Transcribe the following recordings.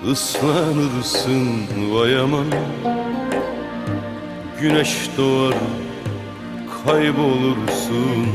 ıslanırsın vay aman. Güneş doğar kaybolursun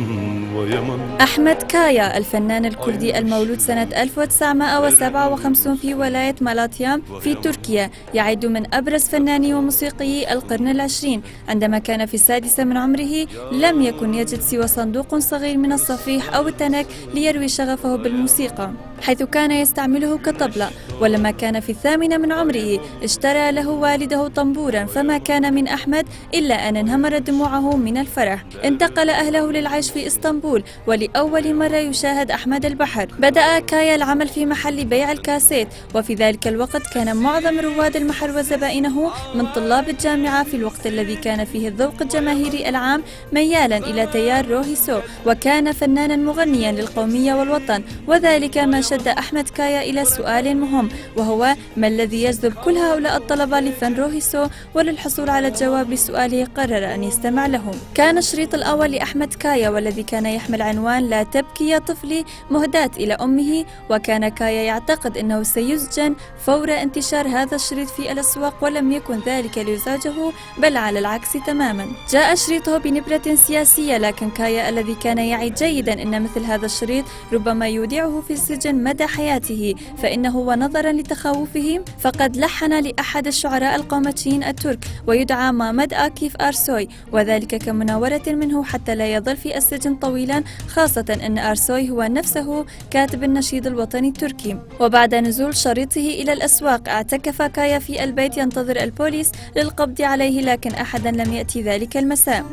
vay aman. أحمد كايا الفنان الكردي المولود سنة 1957 في ولاية مالاتيا في تركيا يعد من أبرز فناني وموسيقيي القرن العشرين. عندما كان في السادسة من عمره لم يكن يجد سوى صندوق صغير من الصفيح أو التنك ليروي شغفه بالموسيقى، حيث كان يستعمله كطبلة. ولما كان في الثامنة من عمره اشترى له والده طنبورا، فما كان من أحمد إلا أن انهمرت دموعه من الفرح. انتقل أهله للعيش في إسطنبول، ولأول مرة يشاهد أحمد البحر. بدأ كايا العمل في محل بيع الكاسيت، وفي ذلك الوقت كان معظم رواد المحل وزبائنه من طلاب الجامعة، في الوقت الذي كان فيه الذوق الجماهيري العام ميالا إلى تيار روهيسو، وكان فنانا مغنيا للقومية والوطن. وذلك ما شد أحمد كايا إلى سؤال مهم، وهو ما الذي يجذب كل هؤلاء الطلبة لفن روهيسو؟ وللحصول على الجواب لسؤاله قرر أن يستمع لهم. كان الشريط الأول لأحمد كايا والذي كان يحمل عنوان لا تبكي يا طفلي، مهداة إلى أمه. وكان كايا يعتقد أنه سيسجن فور انتشار هذا الشريط في الأسواق، ولم يكن ذلك ليزعجه، بل على العكس تماما. جاء شريطه بنبرة سياسية، لكن كايا الذي كان يعي جيدا أن مثل هذا الشريط ربما يودعه في السجن مدى حياته، فإنه ونظرا لتخوفه فقد لحن لأحد الشعراء القوميين الترك ويدعى مامد آكيف أرسوي، وذلك كمناورة منه حتى لا يظل في السجن طويلا، خاصة أن أرسوي هو نفسه كاتب النشيد الوطني التركي. وبعد نزول شريطه إلى الأسواق اعتكف كايا في البيت ينتظر البوليس للقبض عليه، لكن أحدا لم يأتي ذلك المساء.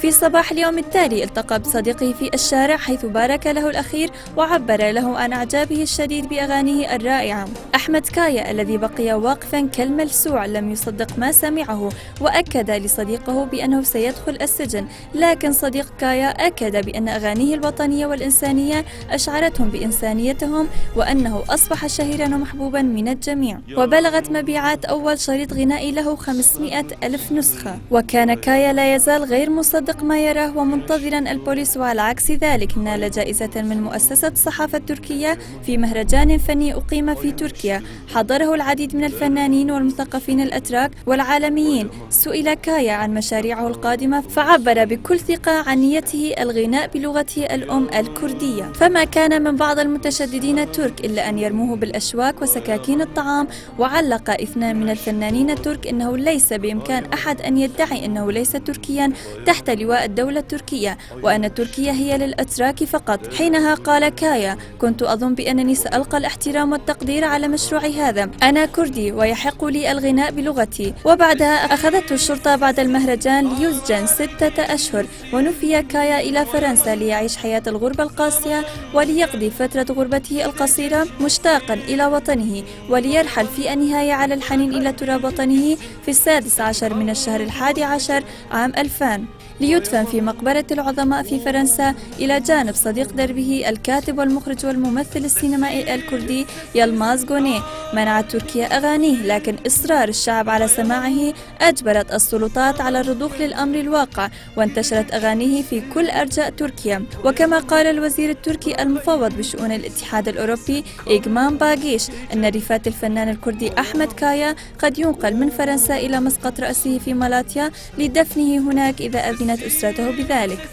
في صباح اليوم التالي التقى بصديقه في الشارع، حيث بارك له الأخير وعبر له عن إعجابه الشديد بأغانيه الرائعة. أحمد كايا الذي بقي واقفا كالملسوع لم يصدق ما سمعه، وأكد لصديقه بأنه سيدخل السجن، لكن صديق كايا أكد بأن أغانيه الوطنية والإنسانية أشعرتهم بإنسانيتهم، وأنه أصبح شهيرا ومحبوبا من الجميع. وبلغت مبيعات أول شريط غنائي له 500 ألف نسخة. وكان كايا لا يزال غير مصدق ما يراه ومنتظرا البوليس، وعلى عكس ذلك نال جائزة من مؤسسة الصحافة التركية في مهرجان فني أقيم في تركيا، حضره العديد من الفنانين والمثقفين الأتراك والعالميين. سئل كايا عن مشاريعه القادمة، فعبر بكل ثقة عن نيته الغناء بلغته الأم الكردية. فما كان من بعض المتشددين الترك إلا أن يرموه بالأشواك وسكاكين الطعام. وعلق اثنان من الفنانين الترك أنه ليس بإمكان أحد أن يدعي أنه ليس تركيا تحت لواء الدولة التركية، وأن تركيا هي للأتراك فقط. حينها قال كايا: كنت أظن بأنني سألقى الاحترام والتقدير على مشروعي هذا، أنا كردي ويحق لي الغناء بلغتي. وبعدها أخذته الشرطة بعد المهرجان ليسجن 6 أشهر، ونفي كايا إلى فرنسا ليعيش حياة الغربة القاسية وليقضي فترة غربته القصيرة مشتاقا إلى وطنه، وليرحل في النهاية على الحنين إلى تراب وطنه في 16 من الشهر 11 عام 2000، ليدفن في مقبرة العظماء في فرنسا إلى جانب صديق دربه الكاتب والمخرج والممثل السينمائي الكردي يلماز غوني. منعت تركيا أغانيه، لكن إصرار الشعب على سماعه أجبرت السلطات على الرضوخ للأمر الواقع، وانتشرت أغانيه في كل أرجاء تركيا. وكما قال الوزير التركي المفوض بشؤون الاتحاد الأوروبي إيغمان باغيش أن رفات الفنان الكردي أحمد كايا قد ينقل من فرنسا إلى مسقط رأسه في مالاتيا لدفنه هناك إذا أذنت أسرته بذلك.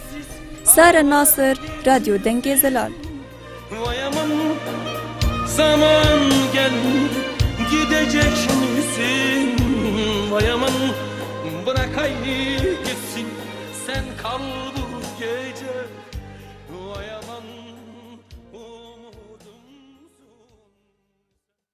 سارة الناصر، راديو دنجي زلال. Zaman gelir gidecek misin? Vay aman bırak haydi gitsin, sen kal bu gece. Vay aman.